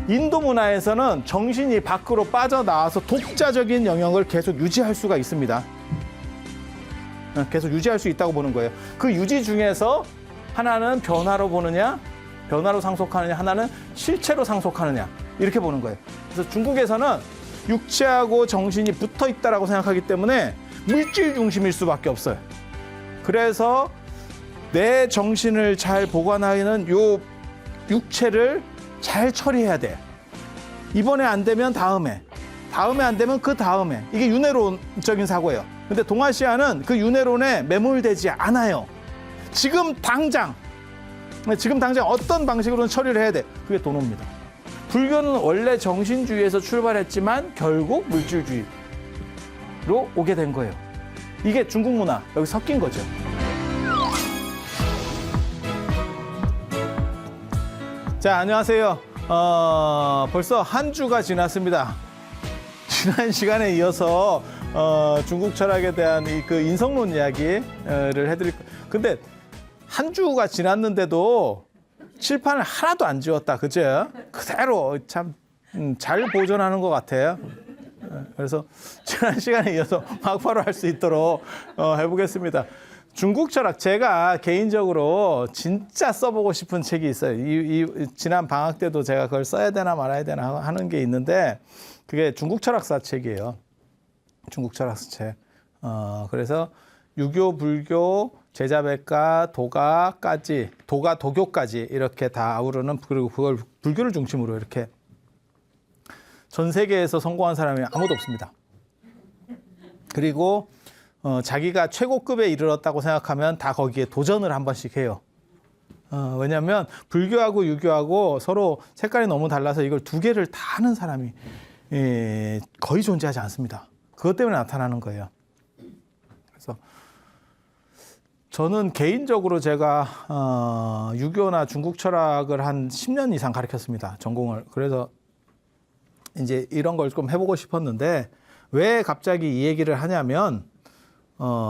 인도 문화에서는 정신이 밖으로 빠져나와서 독자적인 영역을 계속 유지할 수가 있습니다. 계속 유지할 수 있다고 보는 거예요. 그 유지 중에서 하나는 변화로 보느냐, 변화로 상속하느냐, 하나는 실체로 상속하느냐, 이렇게 보는 거예요. 그래서 중국에서는 육체하고 정신이 붙어 있다라고 생각하기 때문에 물질 중심일 수밖에 없어요. 그래서 내 정신을 잘 보관하는 요 육체를 잘 처리해야 돼. 이번에 안 되면 다음에 안 되면 그 다음에. 이게 윤회론적인 사고예요. 근데 동아시아는 그 윤회론에 매몰되지 않아요. 지금 당장 어떤 방식으로는 처리를 해야 돼. 그게 도노입니다. 불교는 원래 정신주의에서 출발했지만 결국 물질주의로 오게 된 거예요. 이게 중국 문화, 여기 섞인 거죠. 자, 안녕하세요. 벌써 한 주가 지났습니다. 지난 시간에 이어서 중국 철학에 대한 그 인성론 이야기를 해드릴 거예요. 근데 한 주가 지났는데도 칠판을 하나도 안 지웠다, 그죠? 그대로 참 잘 보존하는 것 같아요. 그래서 지난 시간에 이어서 막바로 할 수 있도록 해보겠습니다. 중국 철학, 제가 개인적으로 진짜 써보고 싶은 책이 있어요. 지난 방학 때도 제가 그걸 써야 되나 말아야 되나 하는 게 있는데, 그게 중국 철학사 책이에요. 중국 철학사 책. 그래서 유교, 불교, 제자백가, 도가까지, 도교까지 이렇게 다 아우르는, 그리고 그걸 불교를 중심으로 이렇게 전 세계에서 성공한 사람이 아무도 없습니다. 그리고 자기가 최고급에 이르렀다고 생각하면 다 거기에 도전을 한 번씩 해요. 왜냐하면 불교하고 유교하고 서로 색깔이 너무 달라서 이걸 두 개를 다 하는 사람이 거의 존재하지 않습니다. 그것 때문에 나타나는 거예요. 그래서 저는 개인적으로 제가 유교나 중국 철학을 한 10년 이상 가르쳤습니다. 전공을. 그래서 이제 이런 걸 좀 해보고 싶었는데, 왜 갑자기 이 얘기를 하냐면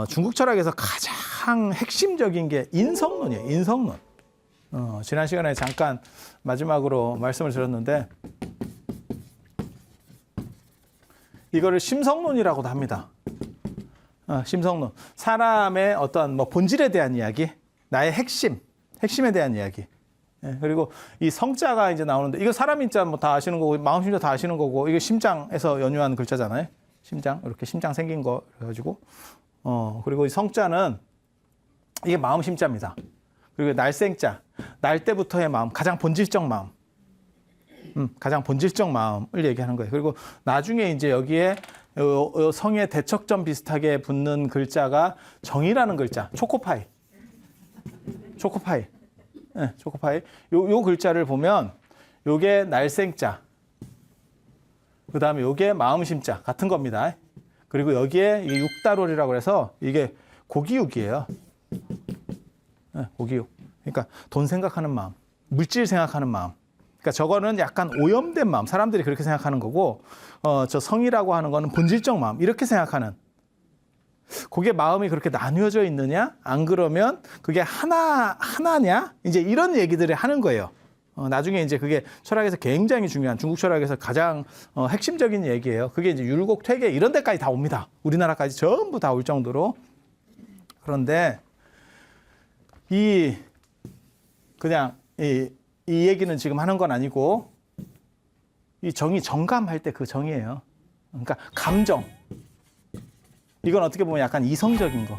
중국 철학에서 가장 핵심적인 게 인성론이에요. 인성론. 지난 시간에 잠깐 마지막으로 말씀을 드렸는데, 이거를 심성론이라고도 합니다. 심성론. 사람의 어떤 뭐 본질에 대한 이야기, 나의 핵심에 대한 이야기. 그리고 이 성자가 이제 나오는데, 이거 사람 인자 뭐 다 아시는 거고, 마음 심자 다 아시는 거고, 이게 심장에서 연유한 글자잖아요. 심장, 이렇게 심장 생긴 거 해가지고. 그리고 이 성자는 이게 마음 심자입니다. 그리고 날생자, 날 때부터의 마음, 가장 본질적 마음. 가장 본질적 마음을 얘기하는 거예요. 그리고 나중에 이제 여기에 성의 대척점 비슷하게 붙는 글자가 정이라는 글자, 초코파이. 네, 초코파이. 요 글자를 보면 요게 날생자, 그 다음에 요게 마음심자 같은 겁니다. 그리고 여기에 이게 육다롤이라고 해서 이게 고기육이에요. 네, 고기육. 그러니까 돈 생각하는 마음, 물질 생각하는 마음. 그러니까 저거는 약간 오염된 마음, 사람들이 그렇게 생각하는 거고, 저 성이라고 하는 거는 본질적 마음, 이렇게 생각하는. 그게 마음이 그렇게 나뉘어져 있느냐? 안 그러면 그게 하나냐? 이제 이런 얘기들을 하는 거예요. 나중에 이제 그게 철학에서 굉장히 중요한, 중국 철학에서 가장 핵심적인 얘기예요. 그게 이제 율곡, 퇴계 이런 데까지 다 옵니다. 우리나라까지 전부 다 올 정도로. 그런데 이 얘기는 지금 하는 건 아니고, 이 정이 정감할 때 그 정이에요. 그러니까 감정. 이건 어떻게 보면 약간 이성적인 거.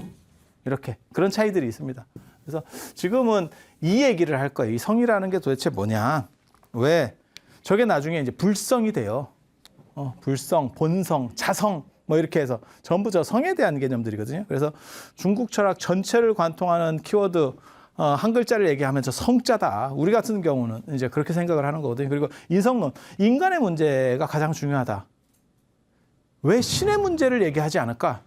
이렇게. 그런 차이들이 있습니다. 그래서 지금은 이 얘기를 할 거예요. 이 성이라는 게 도대체 뭐냐. 왜? 저게 나중에 이제 불성이 돼요. 불성, 본성, 자성, 뭐 이렇게 해서 전부 저 성에 대한 개념들이거든요. 그래서 중국 철학 전체를 관통하는 키워드, 한 글자를 얘기하면 저 성자다. 우리 같은 경우는 이제 그렇게 생각을 하는 거거든요. 그리고 인성론, 인간의 문제가 가장 중요하다. 왜 신의 문제를 얘기하지 않을까?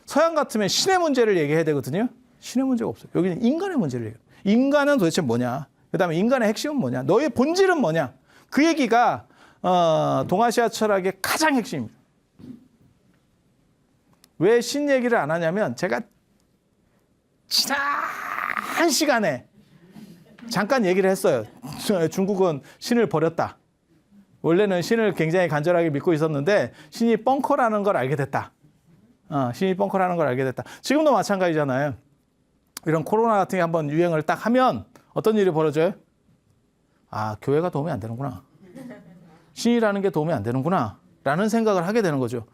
서양 같으면 신의 문제를 얘기해야 되거든요. 신의 문제가 없어요. 여기는 인간의 문제를 얘기해요. 인간은 도대체 뭐냐? 그다음에 인간의 핵심은 뭐냐? 너의 본질은 뭐냐? 그 얘기가 동아시아 철학의 가장 핵심입니다. 왜 신 얘기를 안 하냐면, 제가 지난 시간에 잠깐 얘기를 했어요. 중국은 신을 버렸다. 원래는 신을 굉장히 간절하게 믿고 있었는데 신이 뻥커라는 걸 알게 됐다. 신이 뻥커라는 걸 알게 됐다. 지금도 마찬가지잖아요. 이런 코로나 같은 게 한번 유행을 딱 하면 어떤 일이 벌어져요? 아, 교회가 도움이 안 되는구나. 신이라는 게 도움이 안 되는구나. 라는 생각을 하게 되는 거죠.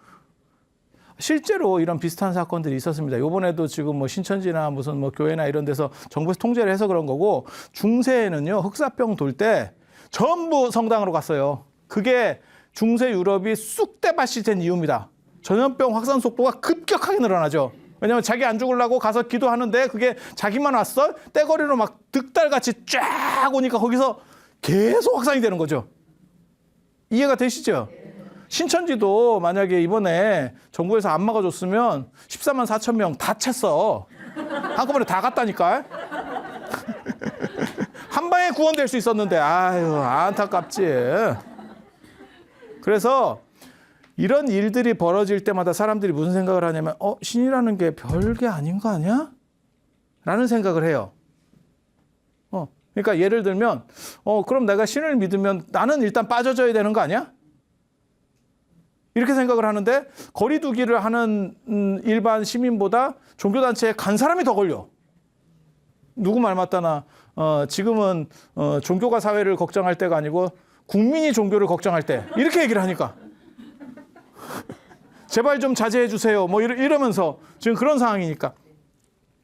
실제로 이런 비슷한 사건들이 있었습니다. 이번에도 지금 뭐 신천지나 무슨 뭐 교회나 이런 데서 정부에서 통제를 해서 그런 거고, 중세에는요, 흑사병 돌 때 전부 성당으로 갔어요. 그게 중세 유럽이 쑥대밭이 된 이유입니다. 전염병 확산 속도가 급격하게 늘어나죠. 왜냐면 자기 안 죽으려고 가서 기도하는데 그게 자기만 왔어? 떼거리로 막 득달같이 쫙 오니까 거기서 계속 확산이 되는 거죠. 이해가 되시죠? 신천지도 만약에 이번에 정부에서 안 막아줬으면 14만 4천 명 다 찼어. 한꺼번에 다 갔다니까. 한 방에 구원될 수 있었는데 아유, 안타깝지. 그래서 이런 일들이 벌어질 때마다 사람들이 무슨 생각을 하냐면 신이라는 게 별게 아닌 거 아니야? 라는 생각을 해요. 그러니까 예를 들면 그럼 내가 신을 믿으면 나는 일단 빠져줘야 되는 거 아니야? 이렇게 생각을 하는데 거리두기를 하는 일반 시민보다 종교단체에 간 사람이 더 걸려. 누구 말 맞다나 지금은 종교가 사회를 걱정할 때가 아니고 국민이 종교를 걱정할 때 이렇게 얘기를 하니까 제발 좀 자제해 주세요. 뭐 이러면서 지금 그런 상황이니까.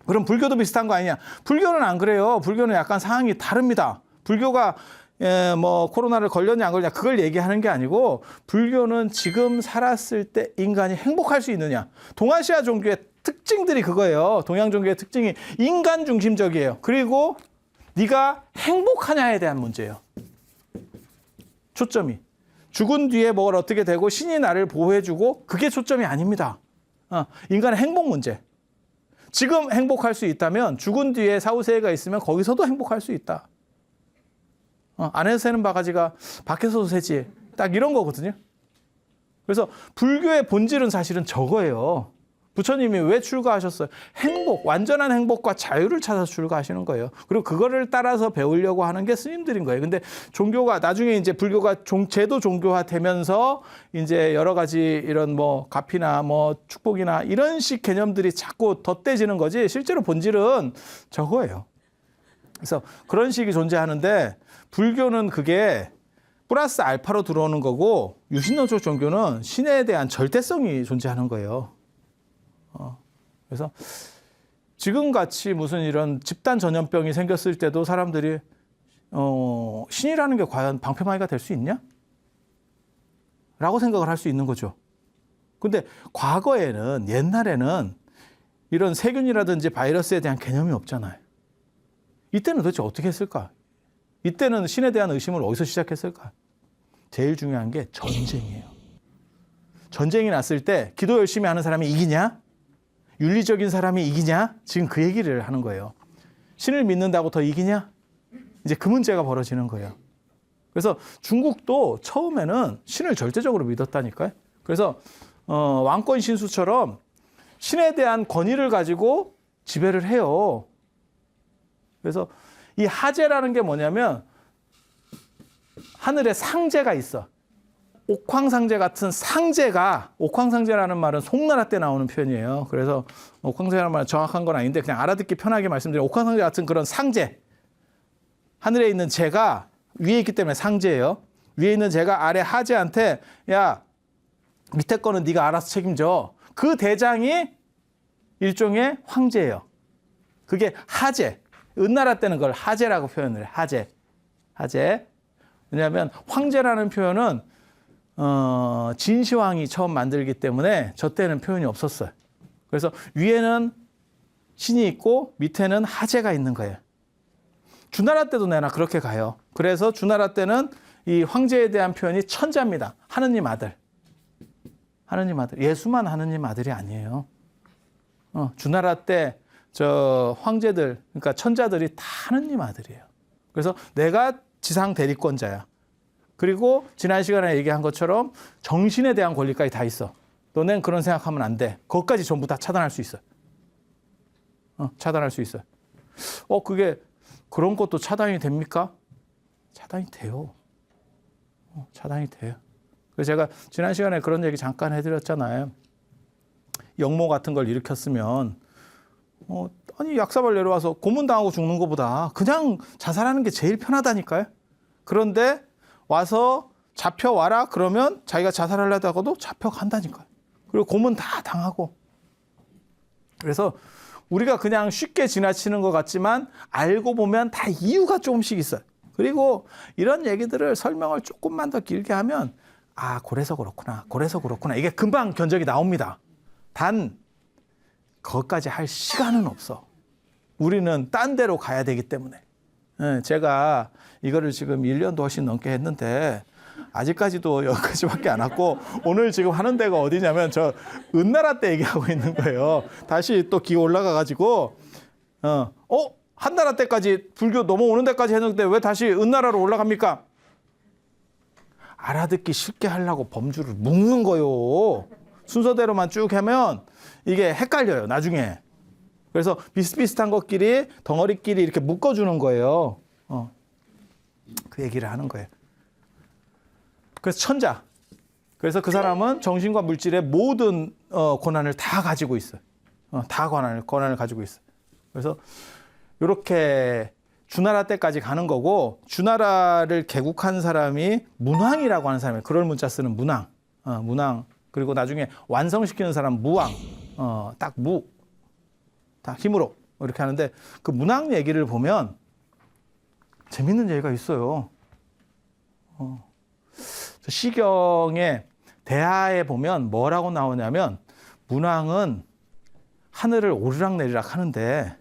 그럼 불교도 비슷한 거 아니냐? 불교는 안 그래요. 불교는 약간 상황이 다릅니다. 불교가 뭐 코로나를 걸렸냐 안 걸렸냐 그걸 얘기하는 게 아니고, 불교는 지금 살았을 때 인간이 행복할 수 있느냐. 동아시아 종교의 특징들이 그거예요. 동양 종교의 특징이 인간 중심적이에요. 그리고 네가 행복하냐에 대한 문제예요. 초점이. 죽은 뒤에 뭘 어떻게 되고 신이 나를 보호해주고 그게 초점이 아닙니다. 인간의 행복 문제. 지금 행복할 수 있다면 죽은 뒤에 사후세계가 있으면 거기서도 행복할 수 있다. 안에서 새는 바가지가 밖에서도 새지. 딱 이런 거거든요. 그래서 불교의 본질은 사실은 저거예요. 부처님이 왜 출가하셨어요? 행복, 완전한 행복과 자유를 찾아서 출가하시는 거예요. 그리고 그거를 따라서 배우려고 하는 게 스님들인 거예요. 근데 종교가 나중에 이제 불교가 제도 종교화 되면서 이제 여러 가지 이런 뭐 가피나 뭐 축복이나 이런 식 개념들이 자꾸 덧대지는 거지, 실제로 본질은 저거예요. 그래서 그런 식이 존재하는데, 불교는 그게 플러스 알파로 들어오는 거고, 유신론적 종교는 신에 대한 절대성이 존재하는 거예요. 그래서 지금같이 무슨 이런 집단 전염병이 생겼을 때도 사람들이 신이라는 게 과연 방패막이가 될 수 있냐? 라고 생각을 할 수 있는 거죠. 근데 과거에는, 옛날에는 이런 세균이라든지 바이러스에 대한 개념이 없잖아요. 이때는 도대체 어떻게 했을까? 이때는 신에 대한 의심을 어디서 시작했을까? 제일 중요한 게 전쟁이에요. 전쟁이 났을 때 기도 열심히 하는 사람이 이기냐? 윤리적인 사람이 이기냐? 지금 그 얘기를 하는 거예요. 신을 믿는다고 더 이기냐? 이제 그 문제가 벌어지는 거예요. 그래서 중국도 처음에는 신을 절대적으로 믿었다니까요. 그래서 왕권 신수처럼 신에 대한 권위를 가지고 지배를 해요. 그래서 이 하제라는 게 뭐냐면 하늘에 상제가 있어. 옥황상제 같은 상제가, 옥황상제라는 말은 송나라 때 나오는 표현이에요. 그래서 옥황상제라는 말은 정확한 건 아닌데 그냥 알아듣기 편하게 말씀드리면, 옥황상제 같은 그런 상제, 하늘에 있는 제가 위에 있기 때문에 상제예요. 위에 있는 제가 아래 하제한테 야, 밑에 거는 네가 알아서 책임져. 그 대장이 일종의 황제예요. 그게 하제. 은나라 때는 그걸 하제라고 표현을 해요. 하제. 하제. 왜냐하면 황제라는 표현은 진시황이 처음 만들기 때문에 저 때는 표현이 없었어요. 그래서 위에는 신이 있고 밑에는 하제가 있는 거예요. 주나라 때도 내나 그렇게 가요. 그래서 주나라 때는 이 황제에 대한 표현이 천자입니다. 하느님 아들. 하느님 아들. 예수만 하느님 아들이 아니에요. 주나라 때 저 황제들, 그러니까 천자들이 다 하느님 아들이에요. 그래서 내가 지상 대리권자야. 그리고 지난 시간에 얘기한 것처럼 정신에 대한 권리까지 다 있어. 너넨 그런 생각하면 안 돼. 그것까지 전부 다 차단할 수 있어. 차단할 수 있어. 그게 그런 것도 차단이 됩니까? 차단이 돼요. 차단이 돼요. 그래서 제가 지난 시간에 그런 얘기 잠깐 해드렸잖아요. 역모 같은 걸 일으켰으면 아니 약사발 내려와서 고문당하고 죽는 것보다 그냥 자살하는 게 제일 편하다니까요. 그런데 와서 잡혀와라 그러면 자기가 자살하려다가도 잡혀간다니까요. 그리고 고문 다 당하고. 그래서 우리가 그냥 쉽게 지나치는 것 같지만 알고 보면 다 이유가 조금씩 있어요. 그리고 이런 얘기들을 설명을 조금만 더 길게 하면 그래서 그렇구나, 그래서 그렇구나. 이게 금방 견적이 나옵니다. 단 그것까지 할 시간은 없어. 우리는 딴 데로 가야 되기 때문에. 제가 이거를 지금 1년도 훨씬 넘게 했는데 아직까지도 여기까지밖에 안 왔고 오늘 지금 하는 데가 어디냐면 저 은나라 때 얘기하고 있는 거예요. 다시 또 기어 올라가가지고 한나라 때까지 불교 넘어오는 데까지 했는데 왜 다시 은나라로 올라갑니까? 알아듣기 쉽게 하려고 범주를 묶는 거요. 순서대로만 쭉 하면 이게 헷갈려요, 나중에. 그래서 비슷비슷한 것끼리 덩어리끼리 이렇게 묶어주는 거예요. 그 얘기를 하는 거예요. 그래서 천자. 그래서 그 사람은 정신과 물질의 모든 권한을 다 가지고 있어요. 다 권한을 가지고 있어요. 그래서 이렇게 주나라 때까지 가는 거고, 주나라를 개국한 사람이 문왕이라고 하는 사람이에요. 그럴 문자 쓰는 문왕. 문왕. 그리고 나중에 완성시키는 사람 무왕. 딱 힘으로 이렇게 하는데 그 문왕 얘기를 보면 재밌는 얘기가 있어요. 시경에 대하에 보면 뭐라고 나오냐면 문왕은 하늘을 오르락내리락 하는데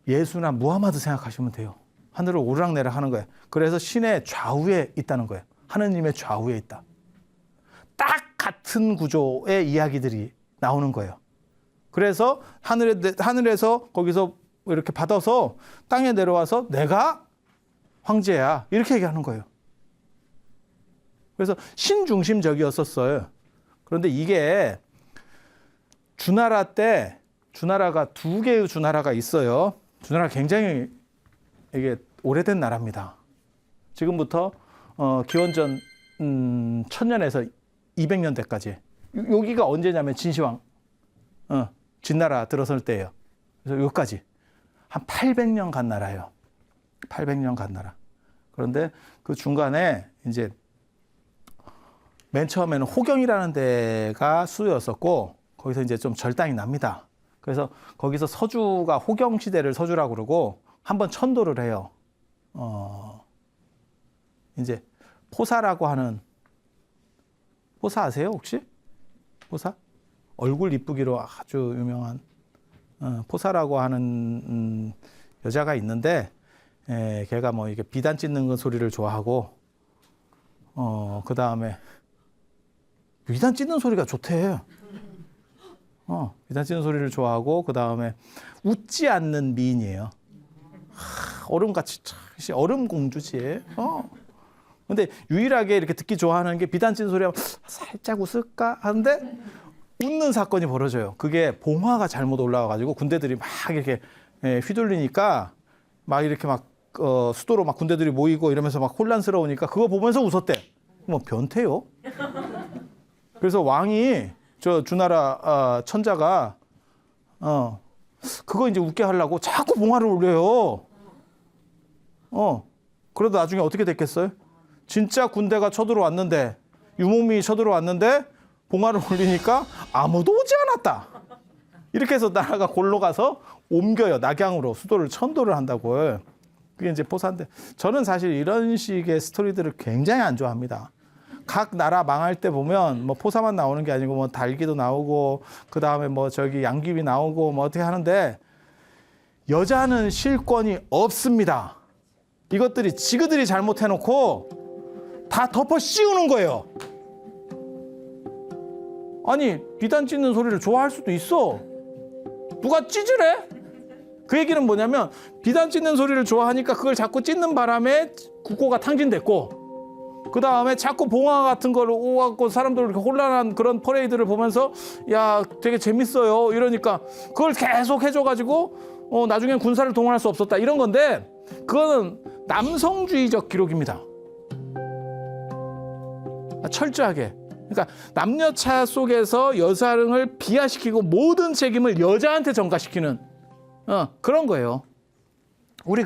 예수나 무하마드 생각하시면 돼요. 하늘을 오르락내리락 하는 거예요. 그래서 신의 좌우에 있다는 거예요. 하느님의 좌우에 있다. 딱 같은 구조의 이야기들이 나오는 거예요. 그래서 하늘에서 거기서 이렇게 받아서 땅에 내려와서 내가 황제야 이렇게 얘기하는 거예요. 그래서 신중심적이었었어요. 그런데 이게 주나라 때 주나라가 두 개의 주나라가 있어요. 주나라가 굉장히 이게 오래된 나라입니다. 지금부터 기원전 1000년에서 200년대까지. 여기가 언제냐면 진시황 진나라 들어설 때예요. 그래서 여기까지 한 800년 간 나라예요. 800년 간 나라. 그런데 그 중간에 이제 맨 처음에는 호경이라는 데가 수도였었고 거기서 이제 좀 절단이 납니다. 그래서 거기서 서주가 호경 시대를 서주라고 그러고 한번 천도를 해요. 이제 포사라고 하는 포사 아세요 혹시? 포사? 얼굴 이쁘기로 아주 유명한 포사라고 하는 여자가 있는데 걔가 뭐 이게 비단 찢는 그 소리를 좋아하고 그 다음에 비단 찢는 소리가 좋대. 비단 찢는 소리를 좋아하고 그 다음에 웃지 않는 미인이에요. 얼음같이 얼음 공주지. 근데 유일하게 이렇게 듣기 좋아하는 게 비단 찢는 소리하면 살짝 웃을까 하는데 웃는 사건이 벌어져요. 그게 봉화가 잘못 올라와가지고 군대들이 막 이렇게 휘둘리니까 막 이렇게 막 수도로 막 군대들이 모이고 이러면서 막 혼란스러우니까 그거 보면서 웃었대. 뭐 변태요? 그래서 왕이 저 주나라 천자가 그거 이제 웃게 하려고 자꾸 봉화를 올려요. 그러다 나중에 어떻게 됐겠어요? 진짜 군대가 쳐들어왔는데 유목민이 쳐들어왔는데 봉화를 올리니까 아무도 오지 않았다. 이렇게 해서 나라가 골로 가서 옮겨요. 낙양으로 수도를 천도를 한다고. 그게 이제 포사인데 저는 사실 이런 식의 스토리들을 굉장히 안 좋아합니다. 각 나라 망할 때 보면 뭐 포사만 나오는 게 아니고 뭐 달기도 나오고 그 다음에 뭐 저기 양귀비 나오고 뭐 어떻게 하는데 여자는 실권이 없습니다. 이것들이 지그들이 잘못해놓고 다 덮어 씌우는 거예요. 아니 비단 찢는 소리를 좋아할 수도 있어. 누가 찢으래? 그 얘기는 뭐냐면 비단 찢는 소리를 좋아하니까 그걸 자꾸 찢는 바람에 국고가 탕진됐고 그 다음에 자꾸 봉화 같은 걸 오갖고 사람들 이렇게 혼란한 그런 퍼레이드를 보면서 야 되게 재밌어요 이러니까 그걸 계속 해줘가지고 나중엔 군사를 동원할 수 없었다 이런 건데 그거는 남성주의적 기록입니다. 철저하게. 그러니까 남녀차 속에서 여성을 비하시키고 모든 책임을 여자한테 전가시키는 그런 거예요. 우리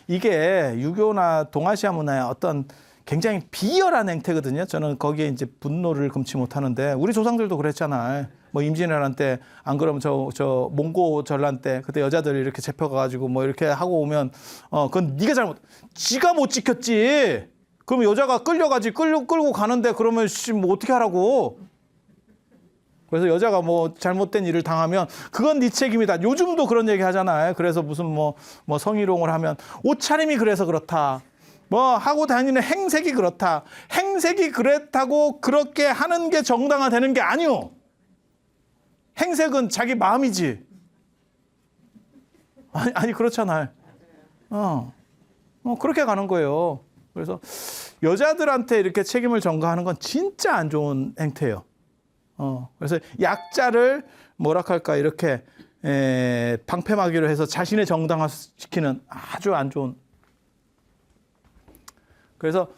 이게 유교나 동아시아 문화의 어떤 굉장히 비열한 행태거든요. 저는 거기에 이제 분노를 금치 못하는데 우리 조상들도 그랬잖아요. 뭐 임진왜란 때 안 그러면 저 몽고 전란 때 그때 여자들이 이렇게 잡혀가지고 뭐 이렇게 하고 오면 그건 네가 지가 못 지켰지. 그럼 여자가 끌고 가는데 그러면 뭐 어떻게 하라고. 그래서 여자가 뭐 잘못된 일을 당하면 그건 네 책임이다. 요즘도 그런 얘기 하잖아요. 그래서 무슨 뭐 성희롱을 하면 옷차림이 그래서 그렇다. 뭐 하고 다니는 행색이 그렇다. 행색이 그렇다고 그렇게 하는 게 정당화되는 게 아니오. 행색은 자기 마음이지. 아니 그렇잖아요. 그렇게 가는 거예요. 그래서 여자들한테 이렇게 책임을 전가하는 건 진짜 안 좋은 행태예요. 그래서 약자를 뭐랄까 이렇게 방패막이로 해서 자신의 정당화시키는 아주 안 좋은. 그래서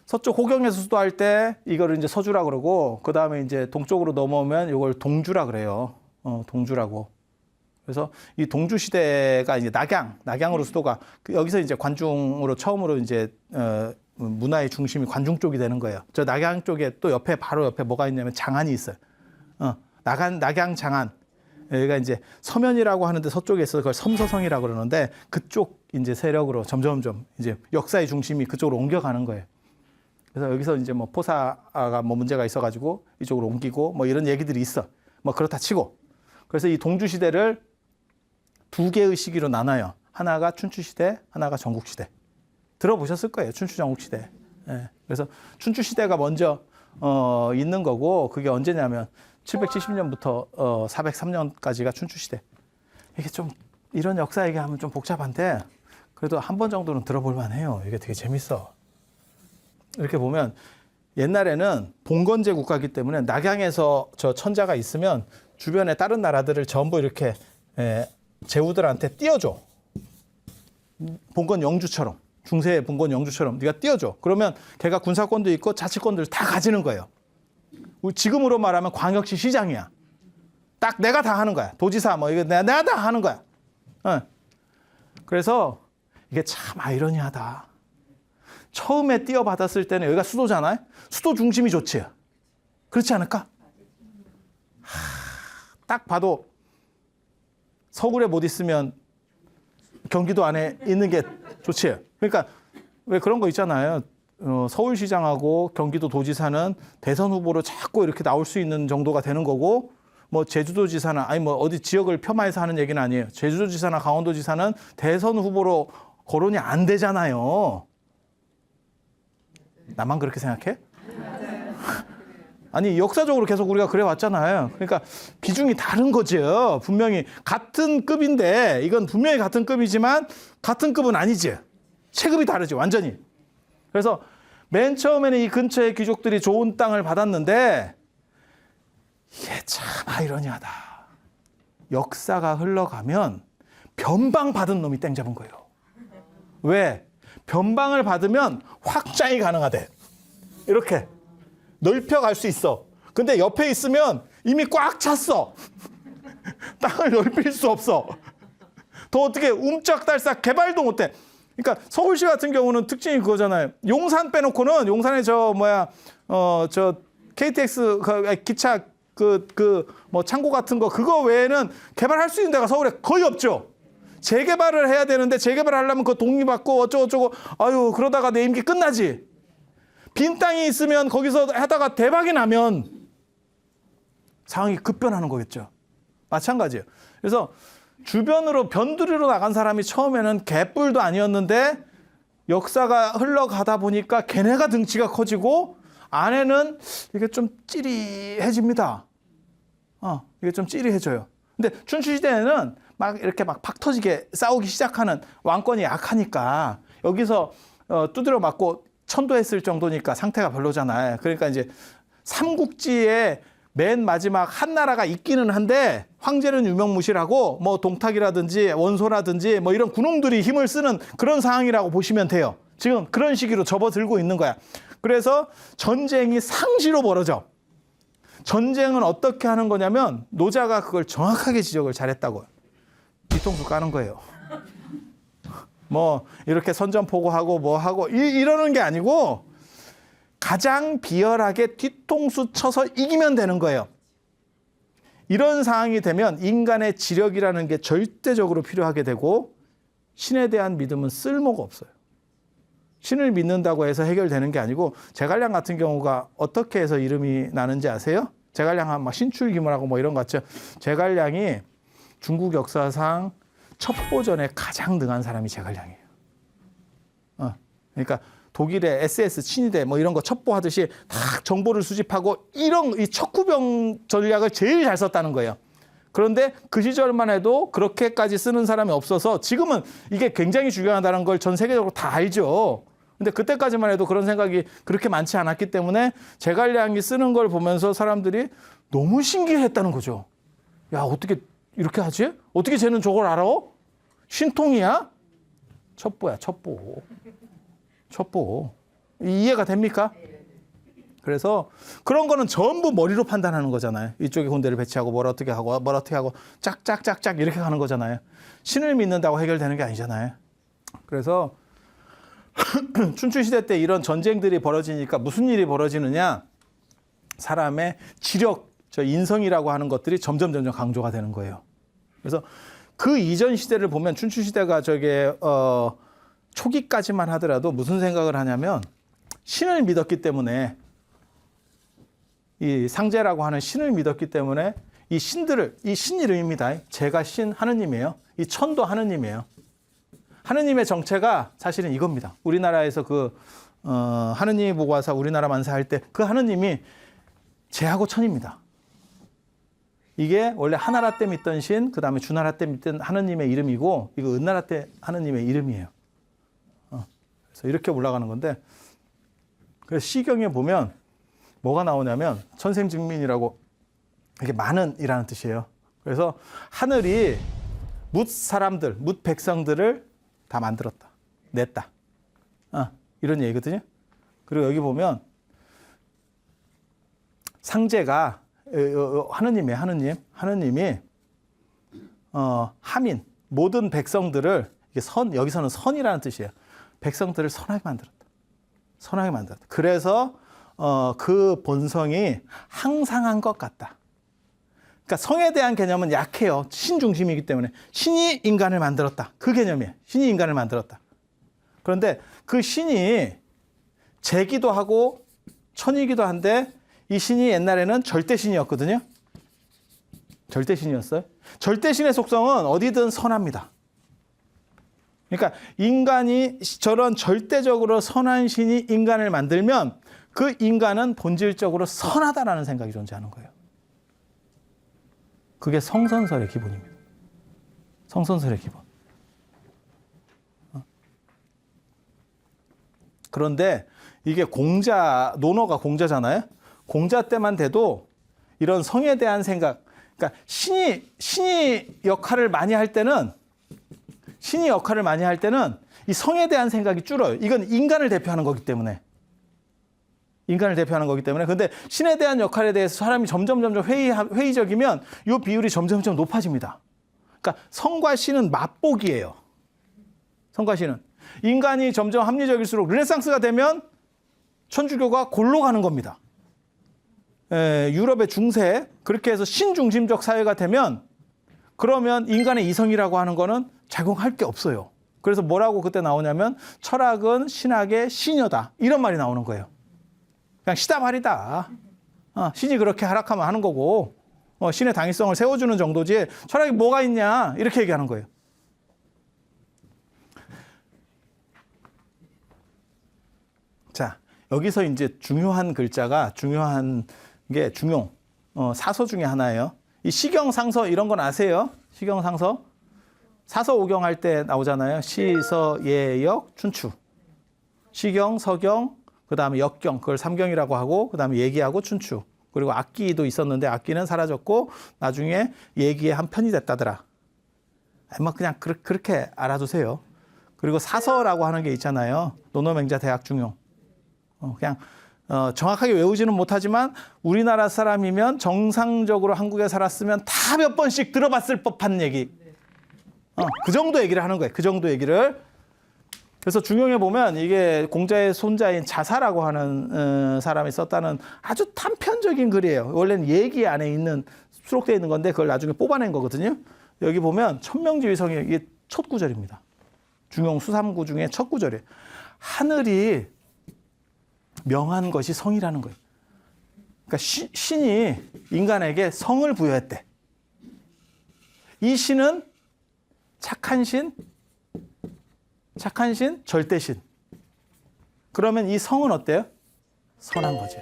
서쪽 호경에서 수도할 때 이거를 이제 서주라 그러고 그 다음에 이제 동쪽으로 넘어오면 이걸 동주라 그래요. 동주라고. 그래서 이 동주 시대가 이제 낙양으로 수도가 여기서 이제 관중으로 처음으로 이제 문화의 중심이 관중 쪽이 되는 거예요. 저 낙양 쪽에 또 바로 옆에 뭐가 있냐면 장안이 있어요. 낙양 장안. 여기가 이제 서면이라고 하는데 서쪽에 있어서 그걸 섬서성이라고 그러는데 그쪽 이제 세력으로 점점점 이제 역사의 중심이 그쪽으로 옮겨가는 거예요. 그래서 여기서 이제 뭐 포사가 뭐 문제가 있어가지고 이쪽으로 옮기고 뭐 이런 얘기들이 있어. 뭐 그렇다 치고. 그래서 이 동주 시대를 두 개의 시기로 나눠요. 하나가 춘추 시대, 하나가 전국 시대. 들어보셨을 거예요. 춘추 전국 시대. 예. 그래서 춘추 시대가 먼저 있는 거고 그게 언제냐면 770년부터 403년까지가 춘추 시대. 이게 좀 이런 역사 얘기하면 좀 복잡한데 그래도 한 번 정도는 들어볼 만해요. 이게 되게 재밌어. 이렇게 보면 옛날에는 봉건제 국가이기 때문에 낙양에서 저 천자가 있으면 주변에 다른 나라들을 전부 이렇게 제후들한테 띄워줘. 봉건 영주처럼. 중세 봉건 영주처럼 네가 띄워줘. 그러면 걔가 군사권도 있고 자치권들을 다 가지는 거예요. 지금으로 말하면 광역시 시장이야. 딱 내가 다 하는 거야. 도지사 뭐 이거 내가 다 하는 거야. 그래서 이게 참 아이러니하다. 처음에 띄워받았을 때는 여기가 수도잖아요. 수도 중심이 좋지. 그렇지 않을까? 딱 봐도 서울에 못 있으면 경기도 안에 있는 게 좋지. 그러니까 왜 그런 거 있잖아요. 서울시장하고 경기도 도지사는 대선 후보로 자꾸 이렇게 나올 수 있는 정도가 되는 거고 뭐 제주도지사나 아니 뭐 어디 지역을 폄하해서 하는 얘기는 아니에요. 제주도지사나 강원도지사는 대선 후보로 거론이 안 되잖아요. 나만 그렇게 생각해? 아니 역사적으로 계속 우리가 그래 왔잖아요. 그러니까 비중이 다른 거죠. 분명히 같은 급인데 이건 분명히 같은 급이지만 같은 급은 아니지. 체급이 다르지 완전히. 그래서 맨 처음에는 이 근처의 귀족들이 좋은 땅을 받았는데 이게 참 아이러니하다. 역사가 흘러가면 변방 받은 놈이 땡 잡은 거예요. 왜? 변방을 받으면 확장이 가능하대. 이렇게 넓혀갈 수 있어. 근데 옆에 있으면 이미 꽉 찼어. 땅을 넓힐 수 없어. 더 어떻게 움짝달싹 개발도 못해. 그러니까 서울시 같은 경우는 특징이 그거잖아요. 용산 빼놓고는 용산에 저 KTX 기차 뭐 창고 같은 거 그거 외에는 개발할 수 있는 데가 서울에 거의 없죠. 재개발을 해야 되는데 재개발을 하려면 그거 동의받고 어쩌고저쩌고 아유 그러다가 내 임기 끝나지. 빈 땅이 있으면 거기서 하다가 대박이 나면 상황이 급변하는 거겠죠. 마찬가지예요. 그래서 주변으로 변두리로 나간 사람이 처음에는 개뿔도 아니었는데 역사가 흘러가다 보니까 걔네가 등치가 커지고 안에는 이게 좀 찌리해집니다. 이게 좀 찌리해져요. 근데 춘추시대에는 막 이렇게 막 팍 터지게 싸우기 시작하는 왕권이 약하니까 여기서 두드려 맞고 천도했을 정도니까 상태가 별로잖아요. 그러니까 이제 삼국지에 맨 마지막 한나라가 있기는 한데 황제는 유명무실하고 뭐 동탁이라든지 원소라든지 뭐 이런 군웅들이 힘을 쓰는 그런 상황이라고 보시면 돼요. 지금 그런 시기로 접어들고 있는 거야. 그래서 전쟁이 상시로 벌어져. 전쟁은 어떻게 하는 거냐면 노자가 그걸 정확하게 지적을 잘했다고. 뒤통수 까는 거예요. 뭐 이렇게 선전포고하고 뭐 하고 이러는 게 아니고 가장 비열하게 뒤통수 쳐서 이기면 되는 거예요. 이런 상황이 되면 인간의 지력이라는 게 절대적으로 필요하게 되고 신에 대한 믿음은 쓸모가 없어요. 신을 믿는다고 해서 해결되는 게 아니고 제갈량 같은 경우가 어떻게 해서 이름이 나는지 아세요? 제갈량은 막 신출기문하고 뭐 이런 거 같죠. 제갈량이 중국 역사상 첩보전에 가장 능한 사람이 제갈량이에요. 그러니까 독일의 SS 친위대 뭐 이런 거 첩보하듯이 다 정보를 수집하고 이런 이 척후병 전략을 제일 잘 썼다는 거예요. 그런데 그 시절만 해도 그렇게까지 쓰는 사람이 없어서 지금은 이게 굉장히 중요하다는 걸 전 세계적으로 다 알죠. 근데 그때까지만 해도 그런 생각이 그렇게 많지 않았기 때문에 제갈량이 쓰는 걸 보면서 사람들이 너무 신기했다는 거죠. 야, 어떻게 이렇게 하지? 어떻게 쟤는 저걸 알아? 신통이야? 첩보야, 첩보. 첩보. 이해가 됩니까? 그래서 그런 거는 전부 머리로 판단하는 거잖아요. 이쪽에 군대를 배치하고 뭘 어떻게 하고 짝짝짝짝 이렇게 가는 거잖아요. 신을 믿는다고 해결되는 게 아니잖아요. 그래서 춘추시대 때 이런 전쟁들이 벌어지니까 무슨 일이 벌어지느냐? 사람의 지력, 인성이라고 하는 것들이 점점 강조가 되는 거예요. 그래서 그 이전 시대를 보면 춘추시대가 초기까지만 하더라도 무슨 생각을 하냐면 신을 믿었기 때문에 이 상제라고 하는 신을 믿었기 때문에 이 신들을, 이 신 이름입니다. 제가 신 하느님이에요. 이 천도 하느님이에요. 하느님의 정체가 사실은 이겁니다. 우리나라에서 하느님이 보고 와서 우리나라 만사할 때 그 하느님이 제하고 천입니다. 이게 원래 하나라 때 믿던 신, 그 다음에 주나라 때 믿던 하느님의 이름이고, 이거 은나라 때 하느님의 이름이에요. 그래서 이렇게 올라가는 건데, 그래서 시경에 보면 뭐가 나오냐면 천생증민이라고 이게 많은이라는 뜻이에요. 그래서 하늘이 뭇 사람들, 뭇 백성들을 다 만들었다, 냈다. 이런 얘기거든요. 그리고 여기 보면 상제가 하느님이에요. 하느님이 하민 모든 백성들을 이게 여기서는 선이라는 뜻이에요. 백성들을 선하게 만들었다. 그래서 그 본성이 항상한 것 같다. 그러니까 성에 대한 개념은 약해요. 신 중심이기 때문에 신이 인간을 만들었다. 그 개념이에요. 신이 인간을 만들었다. 그런데 그 신이 제기도 하고 천이기도 한데 이 신이 옛날에는 절대신이었거든요. 절대신이었어요. 절대신의 속성은 어디든 선합니다. 그러니까 인간이 저런 절대적으로 선한 신이 인간을 만들면 그 인간은 본질적으로 선하다라는 생각이 존재하는 거예요. 그게 성선설의 기본입니다. 성선설의 기본. 그런데 이게 논어가 공자잖아요. 공자 때만 돼도 이런 성에 대한 생각, 그러니까 신이 역할을 많이 할 때는 이 성에 대한 생각이 줄어요. 이건 인간을 대표하는 거기 때문에. 근데 신에 대한 역할에 대해서 사람이 점점 회의적이면 이 비율이 점점 높아집니다. 그러니까 성과 신은 맞보기예요. 성과 신은. 인간이 점점 합리적일수록 르네상스가 되면 천주교가 골로 가는 겁니다. 유럽의 중세, 그렇게 해서 신중심적 사회가 되면 그러면 인간의 이성이라고 하는 거는 작용할 게 없어요. 그래서 뭐라고 그때 나오냐면 철학은 신학의 신여다. 이런 말이 나오는 거예요. 그냥 시다발이다. 신이 그렇게 하락하면 하는 거고 신의 당위성을 세워주는 정도지 철학이 뭐가 있냐 이렇게 얘기하는 거예요. 자, 여기서 이제 중요한 게 중용, 사서 중에 하나예요. 이 시경, 상서 이런 건 아세요? 시경, 상서. 사서 오경 할 때 나오잖아요. 시서, 예역, 춘추. 시경, 서경, 그 다음에 역경, 그걸 삼경이라고 하고, 그 다음에 예기하고 춘추. 그리고 악기도 있었는데 악기는 사라졌고, 나중에 예기의 한 편이 됐다더라. 뭐 그냥 그렇게 알아두세요. 그리고 사서라고 하는 게 있잖아요. 노노맹자 대학중용. 그냥 정확하게 외우지는 못하지만 우리나라 사람이면 정상적으로 한국에 살았으면 다 몇 번씩 들어봤을 법한 얘기. 그 정도 얘기를 하는 거예요. 그 정도 얘기를. 그래서 중용에 보면 이게 공자의 손자인 자사라고 하는 사람이 썼다는 아주 단편적인 글이에요. 원래는 얘기 안에 있는 수록되어 있는 건데 그걸 나중에 뽑아낸 거거든요. 여기 보면 천명지위성이 이게 첫 구절입니다. 중용 수삼구 중에 첫 구절이에요. 하늘이 명한 것이 성이라는 거예요. 그러니까 신이 인간에게 성을 부여했대. 이 신은 착한 신, 절대신. 그러면 이 성은 어때요? 선한 거죠.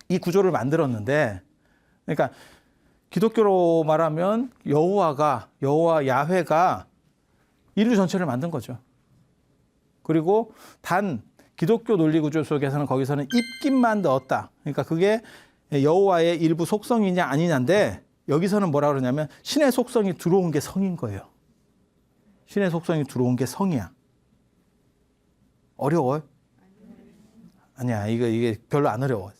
이 구조를 만들었는데, 그러니까 기독교로 말하면 여호와 야훼가 인류 전체를 만든 거죠. 그리고 단 기독교 논리 구조 속에서는 거기서는 입김만 넣었다. 그러니까 그게 여호와의 일부 속성이냐 아니냐인데 여기서는 뭐라 그러냐면 신의 속성이 들어온 게 성인 거예요. 신의 속성이 들어온 게 성이야. 어려워요? 아니야. 이게 별로 안 어려워.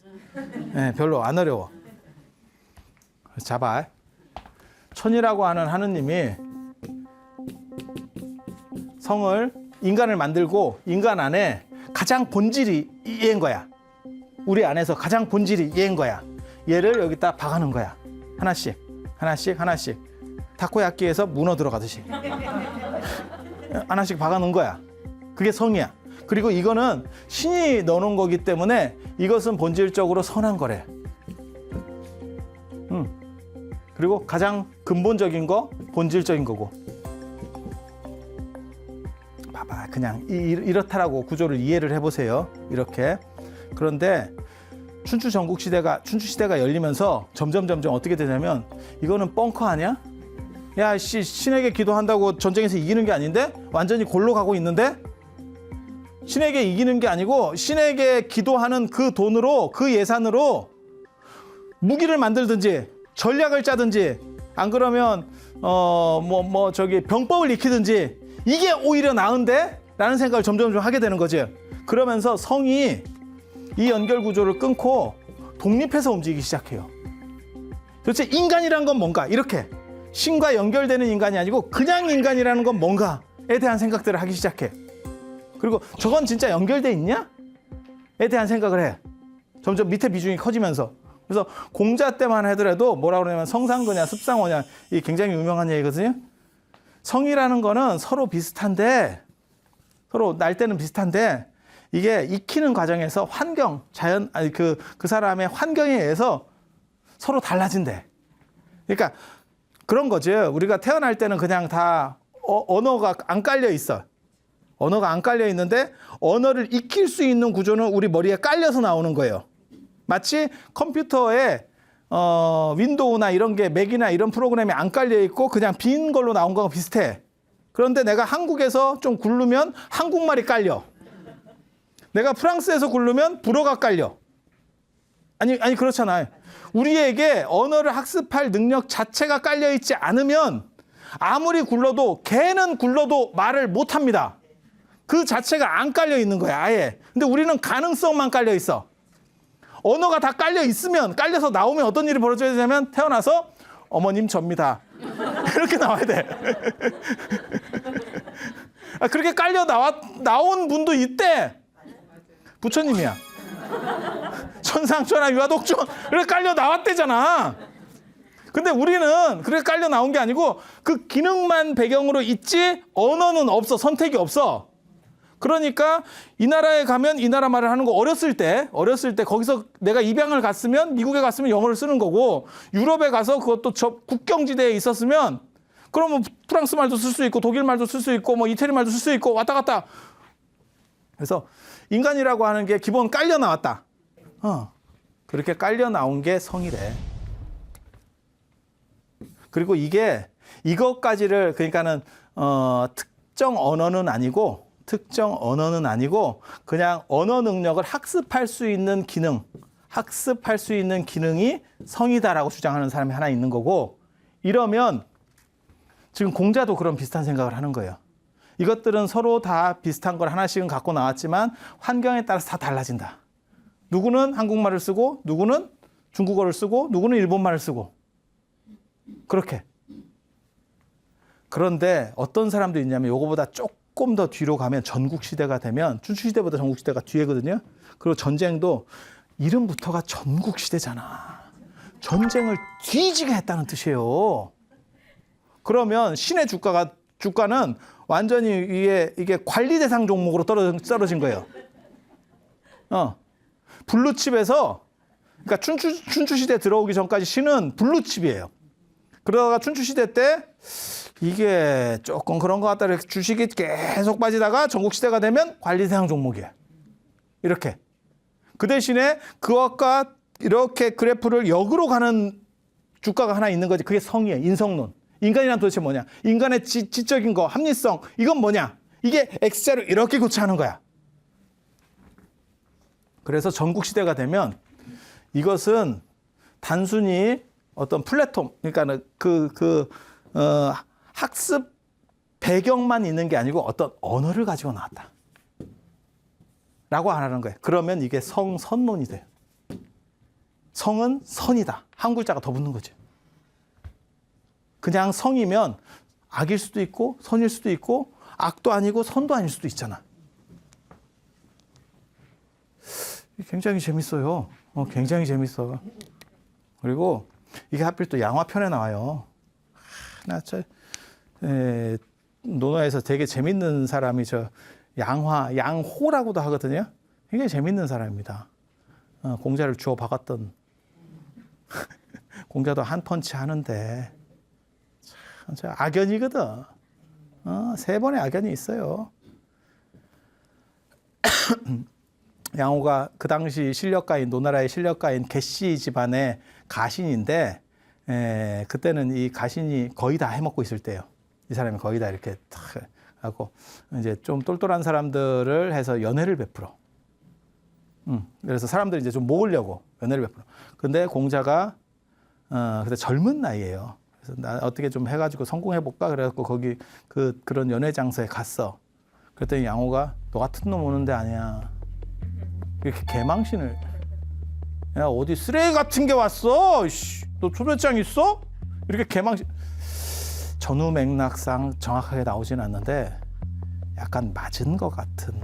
네, 별로 안 어려워. 자발. 천이라고 하는 하느님이 성을 인간을 만들고 인간 안에 가장 본질이 얘인 거야. 우리 안에서 가장 본질이 얘인 거야. 얘를 여기다 박아놓은 거야. 하나씩. 타코야끼에서 문어 들어가듯이. 하나씩 박아놓은 거야. 그게 성이야. 그리고 이거는 신이 넣어놓은 거기 때문에 이것은 본질적으로 선한 거래. 그리고 가장 근본적인 거, 본질적인 거고. 봐봐, 그냥 이렇다라고 구조를 이해를 해보세요. 이렇게. 그런데 춘추 시대가 열리면서 점점 어떻게 되냐면 이거는 뻥커 아니야? 야, 신에게 기도한다고 전쟁에서 이기는 게 아닌데? 완전히 골로 가고 있는데? 신에게 이기는 게 아니고 신에게 기도하는 그 돈으로, 그 예산으로 무기를 만들든지 전략을 짜든지 안 그러면 병법을 익히든지 이게 오히려 나은데? 라는 생각을 점점 하게 되는 거지. 그러면서 성이 이 연결 구조를 끊고 독립해서 움직이기 시작해요. 도대체 인간이란 건 뭔가? 이렇게 신과 연결되는 인간이 아니고 그냥 인간이라는 건 뭔가에 대한 생각들을 하기 시작해. 그리고 저건 진짜 연결돼 있냐? 에 대한 생각을 해. 점점 밑에 비중이 커지면서. 그래서 공자 때만 하더라도 뭐라고 그러냐면 성상거냐 습상어냐, 이게 굉장히 유명한 얘기거든요. 성이라는 거는 서로 비슷한데, 서로 날 때는 비슷한데 이게 익히는 과정에서 환경, 자연, 그 사람의 환경에 의해서 서로 달라진대. 그러니까 그런 거죠. 우리가 태어날 때는 그냥 다 언어가 안 깔려 있어. 언어가 안 깔려 있는데 언어를 익힐 수 있는 구조는 우리 머리에 깔려서 나오는 거예요. 마치 컴퓨터에 윈도우나 이런 게 맥이나 이런 프로그램이 안 깔려 있고 그냥 빈 걸로 나온 거랑 비슷해. 그런데 내가 한국에서 좀 굴르면 한국말이 깔려. 내가 프랑스에서 굴르면 불어가 깔려. 아니 그렇잖아요. 우리에게 언어를 학습할 능력 자체가 깔려 있지 않으면 아무리 굴러도 개는 굴러도 말을 못 합니다. 그 자체가 안 깔려 있는 거야, 아예. 근데 우리는 가능성만 깔려 있어. 언어가 다 깔려 있으면, 깔려서 나오면 어떤 일이 벌어져야 되냐면 태어나서 어머님 접니다. 이렇게 나와야 돼. 그렇게 깔려 나온 분도 있대. 부처님이야. 천상천하 유아독존 이렇게 깔려 나왔대잖아. 근데 우리는 그렇게 깔려 나온 게 아니고 그 기능만 배경으로 있지 언어는 없어. 선택이 없어. 그러니까 이 나라에 가면 이 나라 말을 하는 거 어렸을 때 거기서 내가 입양을 갔으면 미국에 갔으면 영어를 쓰는 거고 유럽에 가서 그것도 국경지대에 있었으면 그러면 프랑스 말도 쓸 수 있고 독일 말도 쓸 수 있고 뭐 이태리 말도 쓸 수 있고 왔다 갔다. 그래서 인간이라고 하는 게 기본 깔려 나왔다. 그렇게 깔려 나온 게 성이래. 그리고 이것까지를 그러니까는 특정 언어는 아니고 그냥 언어 능력을 학습할 수 있는 기능이 성이다라고 주장하는 사람이 하나 있는 거고, 이러면 지금 공자도 그런 비슷한 생각을 하는 거예요. 이것들은 서로 다 비슷한 걸 하나씩은 갖고 나왔지만 환경에 따라서 다 달라진다. 누구는 한국말을 쓰고 누구는 중국어를 쓰고 누구는 일본말을 쓰고 그렇게. 그런데 어떤 사람도 있냐면 이거보다 조금 더 뒤로 가면 전국시대가 되면 춘추시대보다 전국시대가 뒤에거든요. 그리고 전쟁도 이름부터가 전국시대잖아. 전쟁을 뒤지게 했다는 뜻이에요. 그러면 신의 주가는 완전히 이게 관리 대상 종목으로 떨어진 거예요. 블루칩에서 그러니까 춘추시대 들어오기 전까지 신은 블루칩이에요. 그러다가 춘추시대 때 이게 조금 그런 것 같다 이렇게 주식이 계속 빠지다가 전국시대가 되면 관리 대상 종목이에요. 이렇게. 그 대신에 그것과 이렇게 그래프를 역으로 가는 주가가 하나 있는 거지. 그게 성이에요. 인성론. 인간이란 도대체 뭐냐? 인간의 지적인 거, 합리성. 이건 뭐냐? 이게 X자로 이렇게 교차하는 거야. 그래서 전국시대가 되면 이것은 단순히 어떤 플랫폼, 그러니까 학습 배경만 있는 게 아니고 어떤 언어를 가지고 나왔다. 라고 안 하는 거예요. 그러면 이게 성선론이 돼요. 성은 선이다. 한 글자가 더 붙는 거죠. 그냥 성이면 악일 수도 있고 선일 수도 있고 악도 아니고 선도 아닐 수도 있잖아. 굉장히 재밌어요. 굉장히 재밌어. 그리고 이게 하필 또 양화편에 나와요. 논어에서 되게 재밌는 사람이 양호라고도 하거든요. 굉장히 재밌는 사람입니다. 공자를 주워 박았던 공자도 한 펀치 하는데 참 악연이거든. 3번의 악연이 있어요. 양호가 그 당시 실력가인 노나라의 실력가인 객시 집안의 가신인데 그때는 이 가신이 거의 다 해먹고 있을 때예요. 이 사람이 거의 다 이렇게 탁 하고 이제 좀 똘똘한 사람들을 해서 연회를 베풀어. 그래서 사람들이 이제 좀 모으려고 연회를 베풀어. 근데 공자가 그때 젊은 나이예요. 그래서 나 어떻게 좀 해가지고 성공해볼까? 그래갖고 거기 그런 연회 장소에 갔어. 그랬더니 양호가 너 같은 놈 오는 데 아니야. 이렇게 개망신을. 야, 어디 쓰레기 같은 게 왔어? 너 초대장 있어? 이렇게 개망신. 전후 맥락상 정확하게 나오진 않는데 약간 맞은 것 같은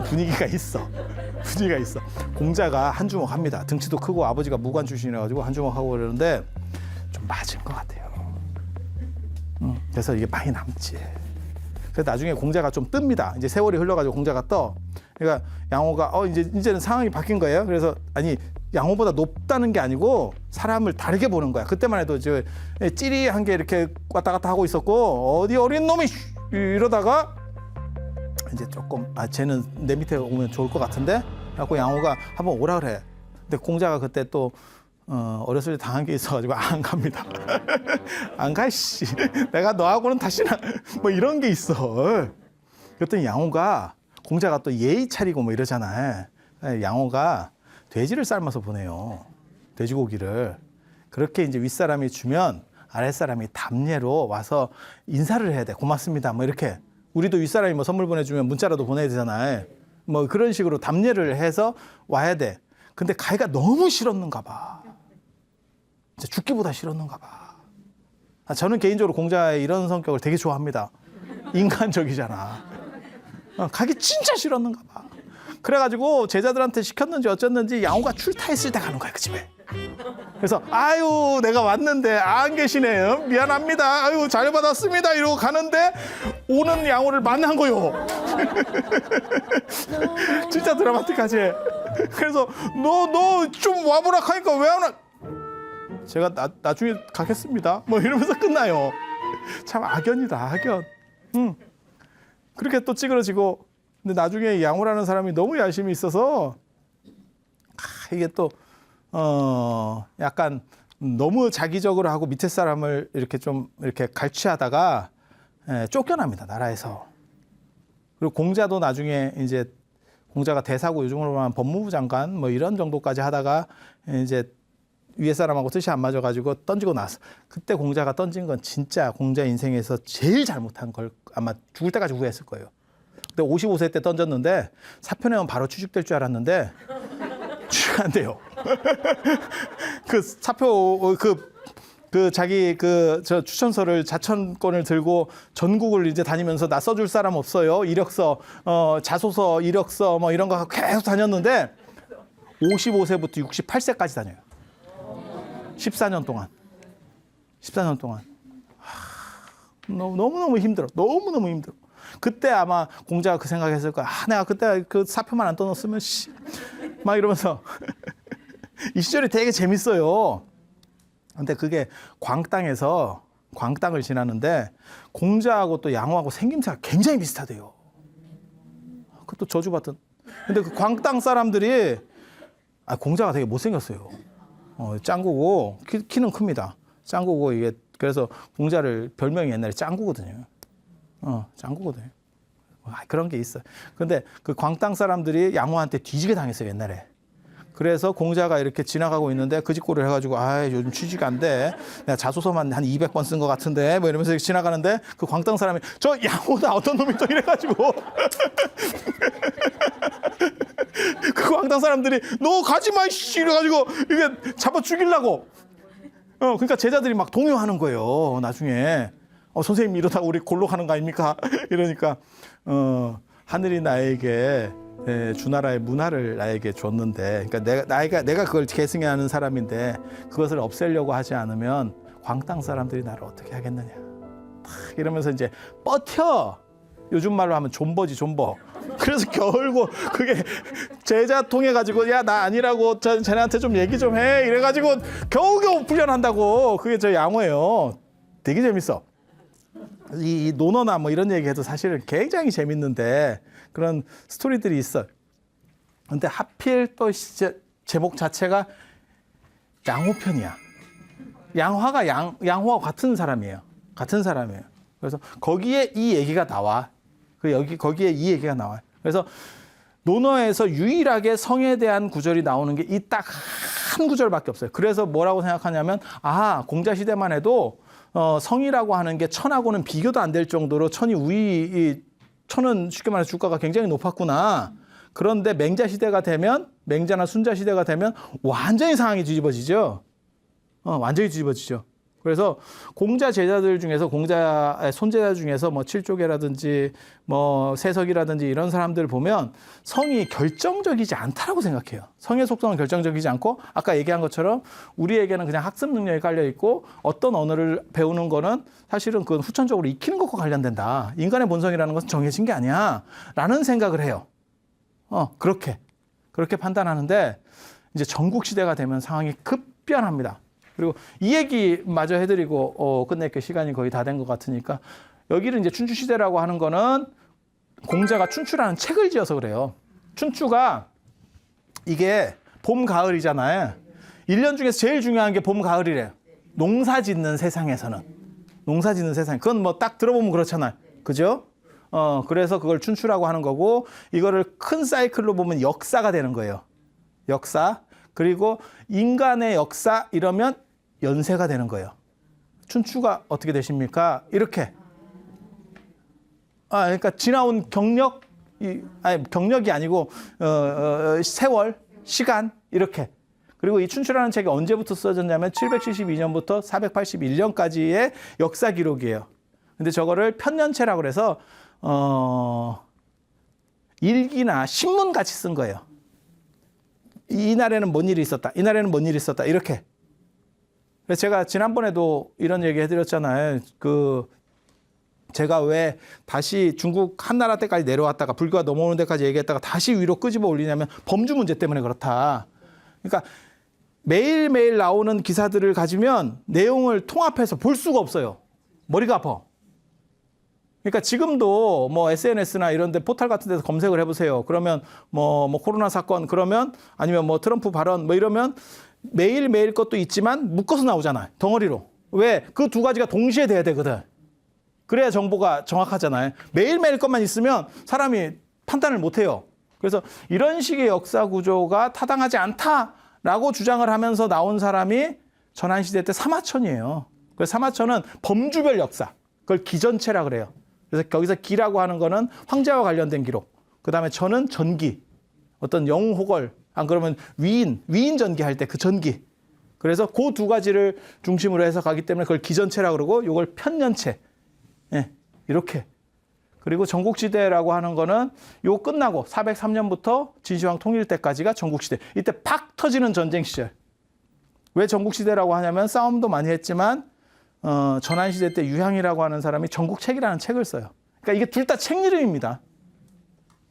분위기가 있어. 분위기가 있어. 공자가 한 주먹 합니다. 등치도 크고 아버지가 무관 출신이라가지고 한 주먹 하고 그러는데 좀 맞은 것 같아요. 그래서 이게 많이 남지. 그래서 나중에 공자가 좀 뜹니다. 이제 세월이 흘러가지고 공자가 떠. 그러니까 양호가 이제는 상황이 바뀐 거예요. 그래서 아니 양호보다 높다는 게 아니고 사람을 다르게 보는 거야. 그때만 해도 찌리한 게 이렇게 왔다 갔다 하고 있었고 어디 어린 놈이 이러다가 이제 조금 쟤는 내 밑에 오면 좋을 것 같은데 그래갖고 양호가 한번 오라 그래. 근데 공자가 그때 또 어렸을 때 당한 게 있어가지고 안 갑니다. 안 가, 씨. 내가 너하고는 다시는 뭐 이런 게 있어. 그랬더니 양호가 공자가 또 예의 차리고 뭐 이러잖아. 양호가 돼지를 삶아서 보내요. 돼지고기를. 그렇게 이제 윗사람이 주면 아랫사람이 답례로 와서 인사를 해야 돼. 고맙습니다. 뭐 이렇게. 우리도 윗사람이 뭐 선물 보내주면 문자라도 보내야 되잖아요. 뭐 그런 식으로 답례를 해서 와야 돼. 근데 가희가 너무 싫었는가 봐. 진짜 죽기보다 싫었는가 봐. 저는 개인적으로 공자의 이런 성격을 되게 좋아합니다. 인간적이잖아. 가기 진짜 싫었는가 봐. 그래가지고 제자들한테 시켰는지 어쨌는지 양호가 출타했을 때 가는 거야, 그 집에. 그래서 아유 내가 왔는데 안 계시네요. 미안합니다. 아유 잘 받았습니다. 이러고 가는데 오는 양호를 만난 거요. 진짜 드라마틱하지. 그래서 너 좀 와보라 하니까 왜 안 와? 제가 나중에 가겠습니다. 뭐 이러면서 끝나요. 참 악연이다, 악연. 그렇게 또 찌그러지고. 근데 나중에 양호라는 사람이 너무 야심이 있어서 이게 또 약간 너무 자기적으로 하고 밑에 사람을 이렇게 좀 이렇게 갈취하다가 쫓겨납니다, 나라에서. 그리고 공자도 나중에 이제 공자가 대사고 요즘으로 말하면 법무부 장관 뭐 이런 정도까지 하다가 이제 위에 사람하고 뜻이 안 맞아가지고 던지고 나서 그때 공자가 던진 건 진짜 공자 인생에서 제일 잘못한 걸 아마 죽을 때까지 후회했을 거예요. 근데 55세 때 던졌는데 사표내면 바로 취직될 줄 알았는데 취직 안 돼요. 그 사표 자기 저 추천서를 자천권을 들고 전국을 이제 다니면서 나 써줄 사람 없어요. 이력서, 자소서, 이력서 뭐 이런 거 계속 다녔는데 55세부터 68세까지 다녀요. 14년 동안. 14년 동안. 너무너무 힘들어. 너무너무 힘들어. 그때 아마 공자가 그 생각했을 거야. 내가 그때 그 사표만 안 떠났으면 막 이러면서 이 시절이 되게 재밌어요. 근데 그게 광땅을 지나는데 공자하고 또 양호하고 생김새가 굉장히 비슷하대요. 그것도 저주받던. 근데 그 광땅 사람들이 공자가 되게 못생겼어요. 짱구고 키는 큽니다. 짱구고 이게 그래서 공자를 별명이 옛날에 짱구거든요. 짱구거든요. 그런 게 있어. 근데 그 광땅 사람들이 양호한테 뒤지게 당했어요, 옛날에. 그래서 공자가 이렇게 지나가고 있는데 그 짓고를 해가지고 요즘 취직 안 돼. 내가 자소서만 한 200번 쓴 것 같은데 뭐 이러면서 지나가는데 그 광땅 사람이 저 양호다 어떤 놈이 또 이래가지고 그 광땅 사람들이 너 가지마 씨 이래가지고 이게 잡아 죽이려고. 그러니까 제자들이 막 동요하는 거예요. 나중에 선생님 이러다가 우리 골로 가는 거 아닙니까? 이러니까 하늘이 나에게 주나라의 문화를 나에게 줬는데, 그러니까 내가 그걸 계승하는 사람인데 그것을 없애려고 하지 않으면 광땅 사람들이 나를 어떻게 하겠느냐. 이러면서 이제 버텨. 요즘 말로 하면 존버지 존버. 그래서 결국 그게 제자 통해 가지고 야 나 아니라고 쟤네한테 좀 얘기 좀 해. 이래가지고 겨우겨우 풀려난다고. 그게 저 양호예요. 되게 재밌어. 이 논어나 뭐 이런 얘기해도 사실은 굉장히 재밌는데 그런 스토리들이 있어. 근데 하필 또 제목 자체가 양호편이야. 양화가 양호와 같은 사람이에요. 같은 사람이에요. 그래서 거기에 이 얘기가 나와. 거기에 이 얘기가 나와요. 그래서 논어에서 유일하게 성에 대한 구절이 나오는 게 이 딱 한 구절밖에 없어요. 그래서 뭐라고 생각하냐면 공자 시대만 해도 성이라고 하는 게 천하고는 비교도 안 될 정도로 천은 쉽게 말해서 주가가 굉장히 높았구나. 그런데 맹자 시대가 되면, 맹자나 순자 시대가 되면 완전히 상황이 뒤집어지죠. 완전히 뒤집어지죠. 그래서 공자 제자들 중에서, 공자의 손제자 중에서 뭐 칠조계라든지 뭐 세석이라든지 이런 사람들 보면 성이 결정적이지 않다라고 생각해요. 성의 속성은 결정적이지 않고 아까 얘기한 것처럼 우리에게는 그냥 학습 능력이 깔려 있고 어떤 언어를 배우는 거는 사실은 그건 후천적으로 익히는 것과 관련된다. 인간의 본성이라는 것은 정해진 게 아니야. 라는 생각을 해요. 그렇게 판단하는데 이제 전국시대가 되면 상황이 급변합니다. 그리고 이 얘기 마저 해드리고 끝낼게. 시간이 거의 다 된 것 같으니까. 여기를 이제 춘추시대라고 하는 거는 공자가 춘추라는 책을 지어서 그래요. 춘추가 이게 봄, 가을이잖아요. 1년 중에서 제일 중요한 게 봄, 가을이래요. 농사 짓는 세상에서는. 농사 짓는 세상. 그건 뭐 딱 들어보면 그렇잖아요. 그죠? 그래서 그걸 춘추라고 하는 거고, 이거를 큰 사이클로 보면 역사가 되는 거예요. 역사. 그리고 인간의 역사 이러면 연세가 되는 거예요. 춘추가 어떻게 되십니까? 이렇게. 그러니까 지나온 경력이 아니고 세월, 시간 이렇게. 그리고 이 춘추라는 책이 언제부터 써졌냐면 772년부터 481년까지의 역사 기록이에요. 근데 저거를 편년체라고 그래서 일기나 신문 같이 쓴 거예요. 이날에는 뭔 일이 있었다. 이날에는 뭔 일이 있었다. 이렇게. 그래서 제가 지난번에도 이런 얘기 해드렸잖아요. 제가 왜 다시 중국 한나라 때까지 내려왔다가 불교가 넘어오는 데까지 얘기했다가 다시 위로 끄집어 올리냐면 범주 문제 때문에 그렇다. 그러니까 매일매일 나오는 기사들을 가지면 내용을 통합해서 볼 수가 없어요. 머리가 아파. 그러니까 지금도 뭐 SNS나 이런 데 포털 같은 데서 검색을 해보세요. 그러면 뭐 코로나 사건 그러면 아니면 뭐 트럼프 발언 뭐 이러면 매일매일 것도 있지만 묶어서 나오잖아요. 덩어리로. 왜? 그 두 가지가 동시에 돼야 되거든. 그래야 정보가 정확하잖아요. 매일매일 것만 있으면 사람이 판단을 못 해요. 그래서 이런 식의 역사 구조가 타당하지 않다라는 라고 주장을 하면서 나온 사람이 전한시대 때 사마천이에요. 그래서 사마천은 범주별 역사, 그걸 기전체라 그래요. 그래서 거기서 기라고 하는 거는 황제와 관련된 기록, 그 다음에 천은 전기, 어떤 영호걸, 안 그러면 위인 전기할 때 그 전기. 그래서 그 두 가지를 중심으로 해서 가기 때문에 그걸 기전체라 그러고 이걸 편년체. 예, 이렇게. 그리고 전국시대라고 하는 거는 요 끝나고 403년부터 진시황 통일 때까지가 전국시대. 이때 팍 터지는 전쟁 시절. 왜 전국시대라고 하냐면 싸움도 많이 했지만 전한시대 때 유향이라고 하는 사람이 전국책이라는 책을 써요. 그러니까 이게 둘 다 책 이름입니다.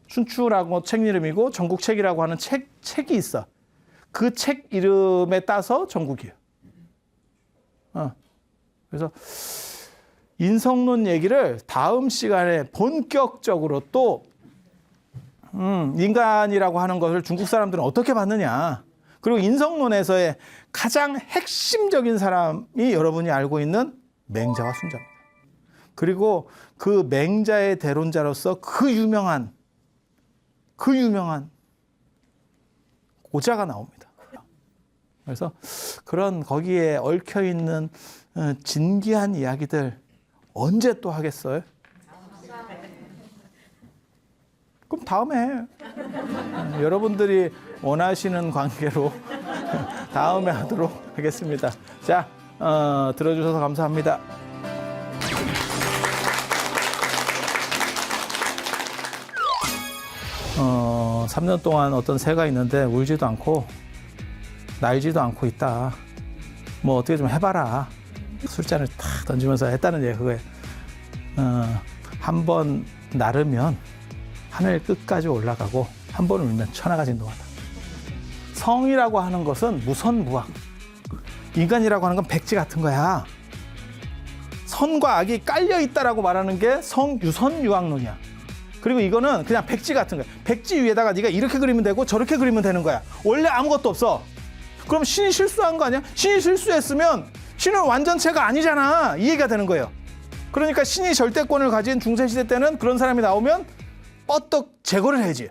춘추라고 책 이름이고 전국책이라고 하는 책이 있어. 그 책 이름에 따서 전국이에요. 그래서 인성론 얘기를 다음 시간에 본격적으로 또 인간이라고 하는 것을 중국 사람들은 어떻게 봤느냐. 그리고 인성론에서의 가장 핵심적인 사람이 여러분이 알고 있는 맹자와 순자입니다. 그리고 그 맹자의 대론자로서 그 유명한 고자가 나옵니다. 그래서 그런 거기에 얽혀있는 진귀한 이야기들 언제 또 하겠어요? 그럼 다음에 여러분들이 원하시는 관계로 다음에 하도록 하겠습니다. 자, 들어주셔서 감사합니다. 3년 동안 어떤 새가 있는데 울지도 않고 날지도 않고 있다. 뭐 어떻게 좀 해봐라. 술잔을 탁 던지면서 했다는 얘기 그거예요. 한 번 나르면 하늘 끝까지 올라가고 한 번 울면 천하가 진동한다. 성이라고 하는 것은 무선무악. 인간이라고 하는 건 백지 같은 거야. 선과 악이 깔려 있다라고 말하는 게 성유선유악론이야. 그리고 이거는 그냥 백지 같은 거야. 백지 위에다가 네가 이렇게 그리면 되고 저렇게 그리면 되는 거야. 원래 아무것도 없어. 그럼 신이 실수한 거 아니야? 신이 실수했으면 신은 완전체가 아니잖아. 이 얘기가 되는 거예요. 그러니까 신이 절대권을 가진 중세시대 때는 그런 사람이 나오면 뻗떡 제거를 해야지.